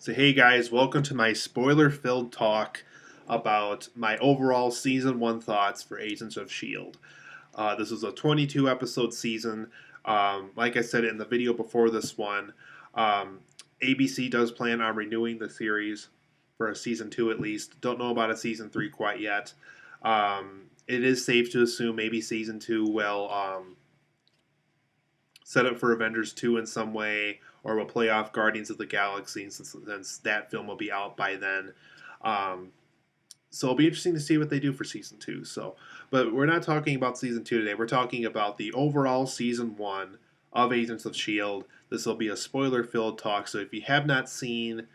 So, hey guys, welcome to my spoiler filled talk about my overall season one thoughts for Agents of S.H.I.E.L.D. This is a 22 episode season. Like I said in the video before this one, ABC does plan on renewing the series for a season two at least. Don't know about a season three quite yet. It is safe to assume maybe season two will set up for Avengers 2 in some way, or will play off Guardians of the Galaxy since that film will be out by then. Um, so it'll be interesting to see what they do for season 2. But we're not talking about season 2 today. We're talking about the overall season 1 of Agents of S.H.I.E.L.D. This will be a spoiler filled talk, so if you have not seen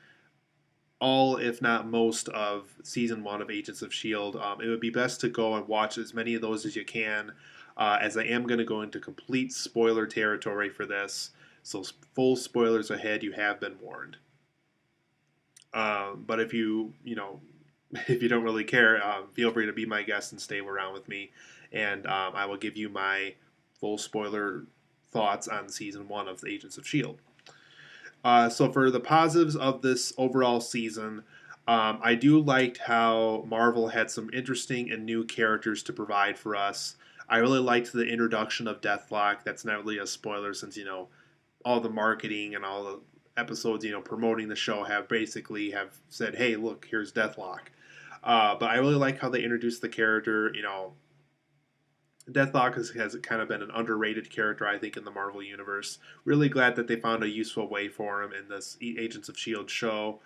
all, if not most, of season one of Agents of S.H.I.E.L.D., it would be best to go and watch as many of those as you can, as I am going to go into complete spoiler territory for this. So, full spoilers ahead, you have been warned. But if if you don't really care, feel free to be my guest and stay around with me, and I will give you my full spoiler thoughts on season one of the Agents of S.H.I.E.L.D. So for the positives of this overall season, I do liked how Marvel had some interesting and new characters to provide for us. I really liked the introduction of Deathlock. That's not really a spoiler since all the marketing and all the episodes promoting the show have said, "Hey, look, here's Deathlock." But I really like how they introduced the character. Deathlock has kind of been an underrated character, I think, in the Marvel Universe. Really glad that they found a useful way for him in this Agents of S.H.I.E.L.D. show.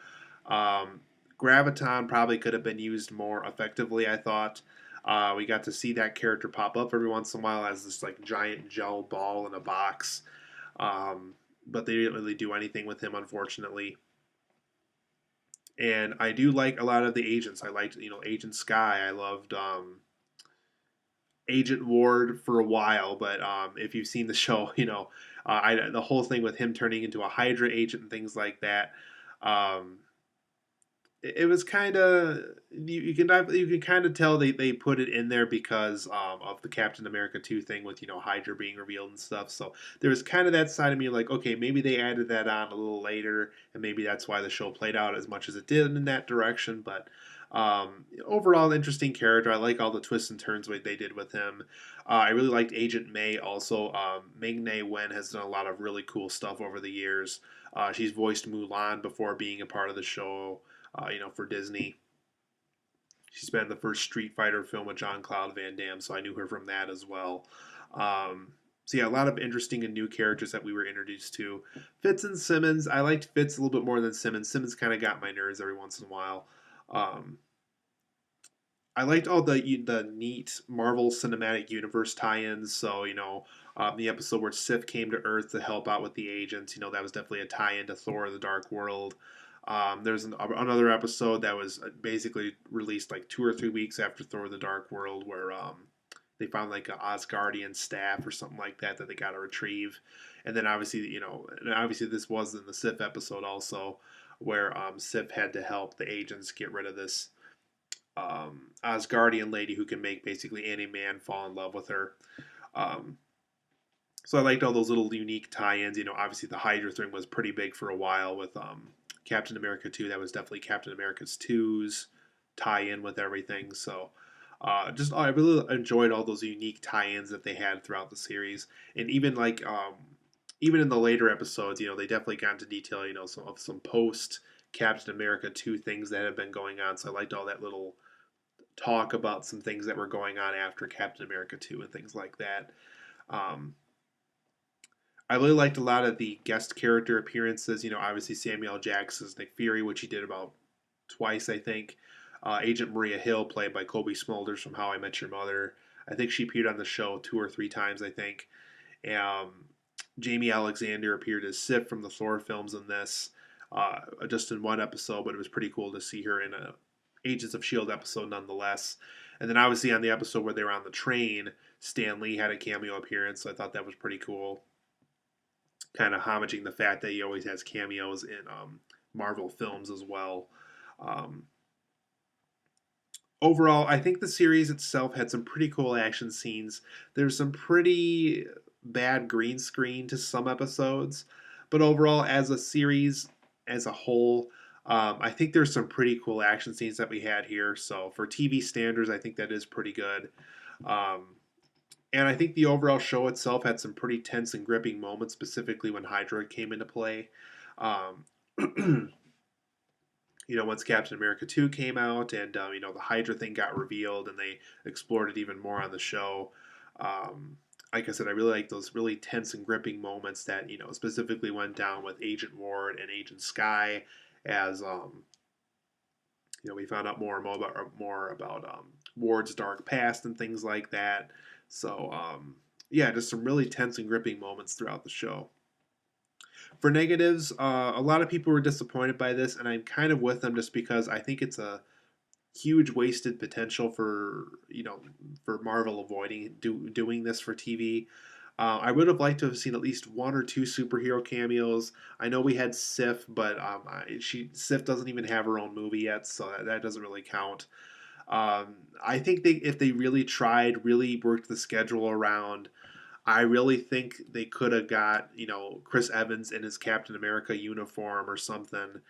Um, Graviton probably could have been used more effectively, I thought. We got to see that character pop up every once in a while as this like giant gel ball in a box. But they didn't really do anything with him, unfortunately. And I do like a lot of the agents. I liked, Agent Sky. I loved Agent Ward for a while, but if you've seen the show, the whole thing with him turning into a Hydra agent and things like that, um, it was kind of you can kind of tell they put it in there because of the Captain America 2 thing with Hydra being revealed and stuff. So there was kind of that side of me like, okay, maybe they added that on a little later, and maybe that's why the show played out as much as it did in that direction. But overall, interesting character. I like all the twists and turns what they did with him. I really liked Agent May also. Ming-Na Wen has done a lot of really cool stuff over the years. She's voiced Mulan before being a part of the show. For Disney. She's been in the first Street Fighter film with Jean-Claude Van Damme, so I knew her from that as well. So yeah, a lot of interesting and new characters that we were introduced to. Fitz and Simmons, I liked Fitz a little bit more than Simmons. Simmons kind of got my nerves every once in a while. Um, I liked all the neat Marvel Cinematic Universe tie-ins. So the episode where Sif came to Earth to help out with the agents, that was definitely a tie-in to Thor: The Dark World. There's another episode that was basically released like 2 or 3 weeks after Thor: The Dark World, where they found like an Asgardian staff or something like that they got to retrieve, and then obviously this was in the Sif episode also, where Sif had to help the agents get rid of this Asgardian lady who can make basically any man fall in love with her. Um, so I liked all those little unique tie-ins. Obviously the Hydra thing was pretty big for a while with Captain America 2. That was definitely Captain America's 2's tie-in with everything. So I really enjoyed all those unique tie-ins that they had throughout the series, and even in the later episodes, they definitely got into detail, some post Captain America 2 things that have been going on. So I liked all that little talk about some things that were going on after Captain America 2 and things like that. Um, I really liked a lot of the guest character appearances. Obviously Samuel L. Jackson's Nick Fury, which he did about twice, I think. Agent Maria Hill, played by Kobe Smulders from How I Met Your Mother. I think she appeared on the show 2 or 3 times, I think. Jamie Alexander appeared as Sif from the Thor films in this, just in one episode, but it was pretty cool to see her in a Agents of S.H.I.E.L.D. episode nonetheless. And then obviously on the episode where they were on the train, Stan Lee had a cameo appearance, so I thought that was pretty cool. Kind of homaging the fact that he always has cameos in Marvel films as well. Um, Overall, I think the series itself had some pretty cool action scenes. There's some pretty bad green screen to some episodes, but overall, as a series, as a whole, I think there's some pretty cool action scenes that we had here. So for TV standards, I think that is pretty good. Um, and I think the overall show itself had some pretty tense and gripping moments, specifically when Hydra came into play. Um, once Captain America 2 came out and, the Hydra thing got revealed and they explored it even more on the show. Um, like I said, I really like those really tense and gripping moments that, specifically went down with Agent Ward and Agent Sky as, we found out more about Ward's dark past and things like that. So, yeah, just some really tense and gripping moments throughout the show. For negatives, a lot of people were disappointed by this, and I'm kind of with them just because I think it's a huge wasted potential for Marvel avoiding doing this for TV. I would have liked to have seen at least one or two superhero cameos. I know we had Sif, but Sif doesn't even have her own movie yet, so that doesn't really count. I think if they really tried, really worked the schedule around, I really think they could have got Chris Evans in his Captain America uniform or something,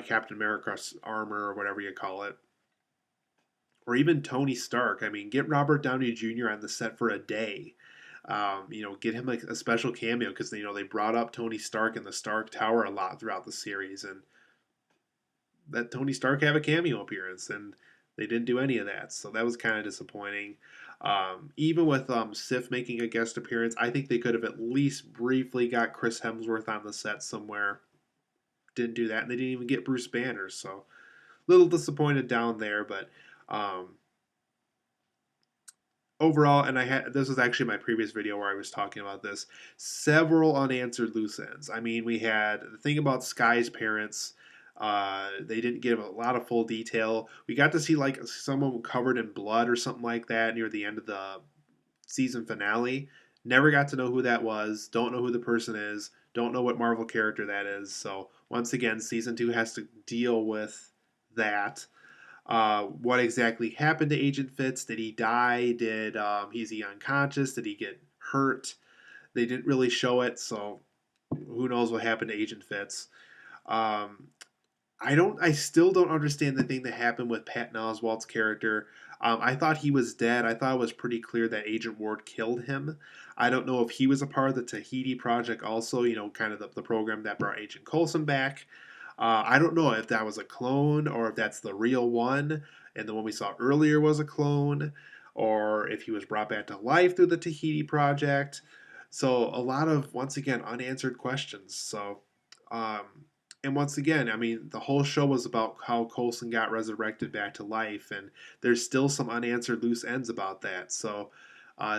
Captain America's armor or whatever you call it, or even Tony Stark. I mean, get Robert Downey Jr. on the set for a day. Get him like a special cameo because they brought up Tony Stark in the Stark Tower a lot throughout the series, and let Tony Stark have a cameo appearance, and they didn't do any of that. So that was kind of disappointing. Even with Sif making a guest appearance, I think they could have at least briefly got Chris Hemsworth on the set somewhere. Didn't do that, and they didn't even get Bruce Banner. So a little disappointed down there, but um, overall, and I had this was actually my previous video where I was talking about this. Several unanswered loose ends. I mean, we had the thing about Sky's parents. They didn't give a lot of full detail. We got to see like someone covered in blood or something like that near the end of the season finale. Never got to know who that was. Don't know who the person is. Don't know what Marvel character that is. So once again, season 2 has to deal with that. What exactly happened to Agent Fitz? Did he die? Is he unconscious? Did he get hurt? They didn't really show it, so who knows what happened to Agent Fitz? Um, I still don't understand the thing that happened with Patton Oswalt's character. I thought he was dead. I thought it was pretty clear that Agent Ward killed him. I don't know if he was a part of the Tahiti project, also, kind of the program that brought Agent Coulson back. I don't know if that was a clone or if that's the real one, and the one we saw earlier was a clone, or if he was brought back to life through the Tahiti project. So a lot of once again unanswered questions. Um, and once again, I mean, the whole show was about how Coulson got resurrected back to life, and there's still some unanswered loose ends about that. So,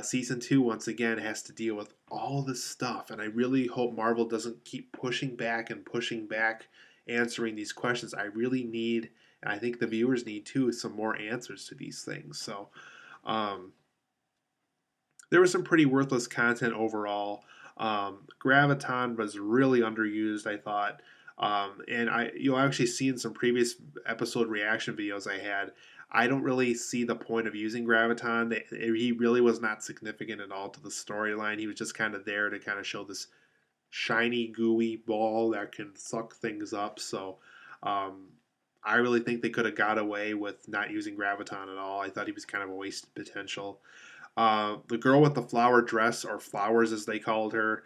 season 2 once again has to deal with all this stuff, and I really hope Marvel doesn't keep pushing back answering these questions. I really need, and I think the viewers need too, some more answers to these things. So, um, there was some pretty worthless content overall. Graviton was really underused, I thought. And you'll actually see in some previous episode reaction videos I had, I don't really see the point of using Graviton. He really was not significant at all to the storyline. He was just kind of there to kind of show this shiny, gooey ball that can suck things up. So um, I really think they could have got away with not using Graviton at all. I thought he was kind of a wasted potential. The girl with the flower dress, or flowers as they called her,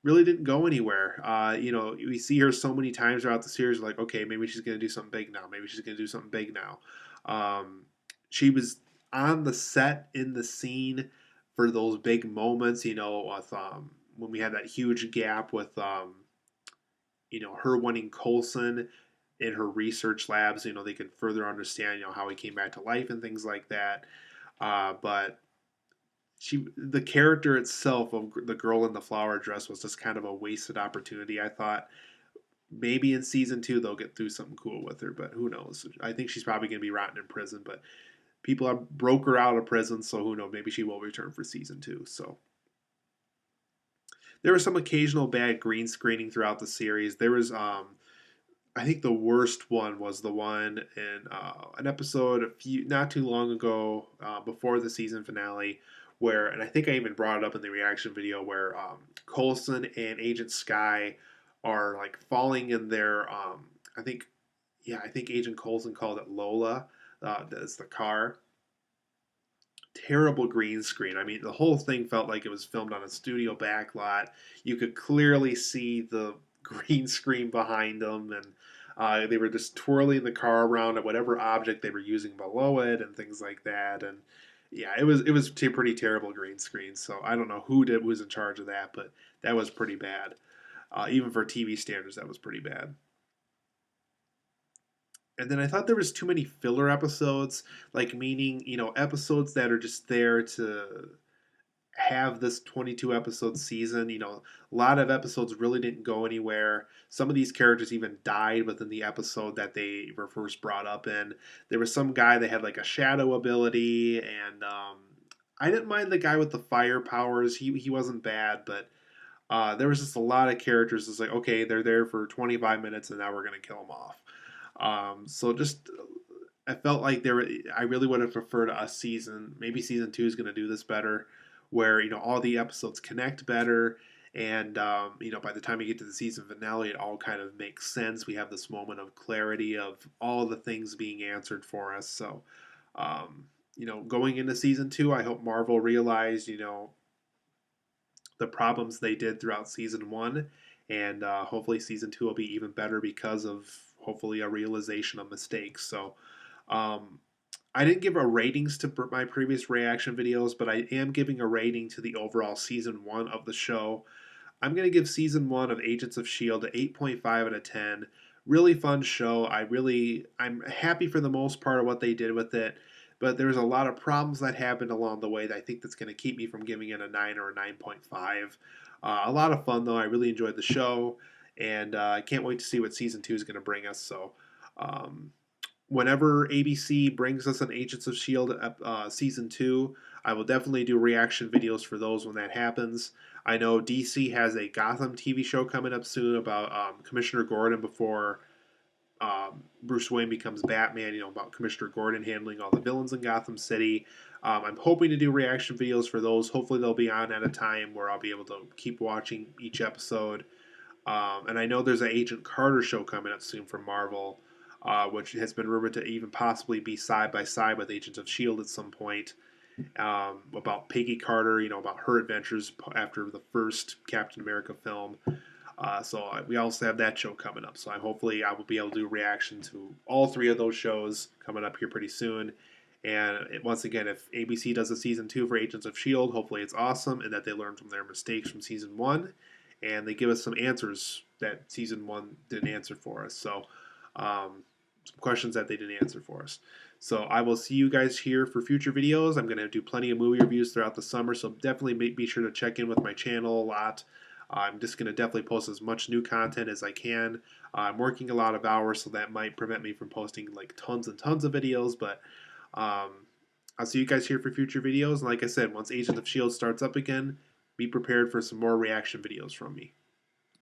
really didn't go anywhere. We see her so many times throughout the series, like, okay, maybe she's going to do something big now. Maybe she's going to do something big now. She was on the set in the scene for those big moments, with when we had that huge gap with, her winning Coulson in her research labs. They could further understand, how he came back to life and things like that. But the character itself of the girl in the flower dress was just kind of a wasted opportunity. I thought maybe in season 2 they'll get through something cool with her, but who knows? I think she's probably going to be rotting in prison, but people have broke her out of prison, so who knows? Maybe she will return for season 2. So there was some occasional bad green screening throughout the series. There was I think the worst one was the one in an episode not too long ago, before the season finale, where, and I think I even brought it up in the reaction video, where Coulson and Agent Sky are like falling in their I think, yeah, I think Agent Coulson called it Lola. That's the car. Terrible green screen. I mean, the whole thing felt like it was filmed on a studio backlot. You could clearly see the green screen behind them, and they were just twirling the car around at whatever object they were using below it, and things like that. And yeah, it was pretty terrible green screen. So I don't know who did was in charge of that, but that was pretty bad. Even for TV standards, that was pretty bad. And then I thought there was too many filler episodes, like meaning episodes that are just there to have this 22 episode season. A lot of episodes really didn't go anywhere. Some of these characters even died within the episode that they were first brought up in. There was some guy that had like a shadow ability, and I didn't mind the guy with the fire powers. He wasn't bad, but there was just a lot of characters. It's like, okay, they're there for 25 minutes, and now we're gonna kill them off. So just I felt like there were. I really would have preferred a season. Maybe season two is going to do this better, where all the episodes connect better, and by the time you get to the season finale, it all kind of makes sense. We have this moment of clarity of all the things being answered for us. So, going into season two, I hope Marvel realized the problems they did throughout season one, and hopefully season two will be even better because of hopefully a realization of mistakes. So. Um, I didn't give a ratings to my previous reaction videos, but I am giving a rating to the overall season one of the show. I'm going to give season one of Agents of S.H.I.E.L.D. a 8.5 out of 10. Really fun show. I'm happy for the most part of what they did with it, but there's a lot of problems that happened along the way that I think that's going to keep me from giving it a 9 or a 9.5. A lot of fun though. I really enjoyed the show, and I can't wait to see what season two is going to bring us. So, um, whenever ABC brings us an Agents of S.H.I.E.L.D. Season 2, I will definitely do reaction videos for those when that happens. I know DC has a Gotham TV show coming up soon about Commissioner Gordon before Bruce Wayne becomes Batman, about Commissioner Gordon handling all the villains in Gotham City. I'm hoping to do reaction videos for those. Hopefully, they'll be on at a time where I'll be able to keep watching each episode. And I know there's an Agent Carter show coming up soon from Marvel, which has been rumored to even possibly be side by side with Agents of S.H.I.E.L.D. at some point. About Peggy Carter, about her adventures after the first Captain America film. So we also have that show coming up. So hopefully I will be able to do reaction to all three of those shows coming up here pretty soon. And once again, if ABC does a season two for Agents of S.H.I.E.L.D., hopefully it's awesome and that they learn from their mistakes from season one and they give us some answers that season one didn't answer for us. So, some questions that they didn't answer for us. So, I will see you guys here for future videos. I'm going to do plenty of movie reviews throughout the summer, so definitely be sure to check in with my channel a lot. I'm just going to definitely post as much new content as I can. I'm working a lot of hours, so that might prevent me from posting like tons and tons of videos, but um, I'll see you guys here for future videos. And like I said, once Agent of S.H.I.E.L.D. starts up again, be prepared for some more reaction videos from me.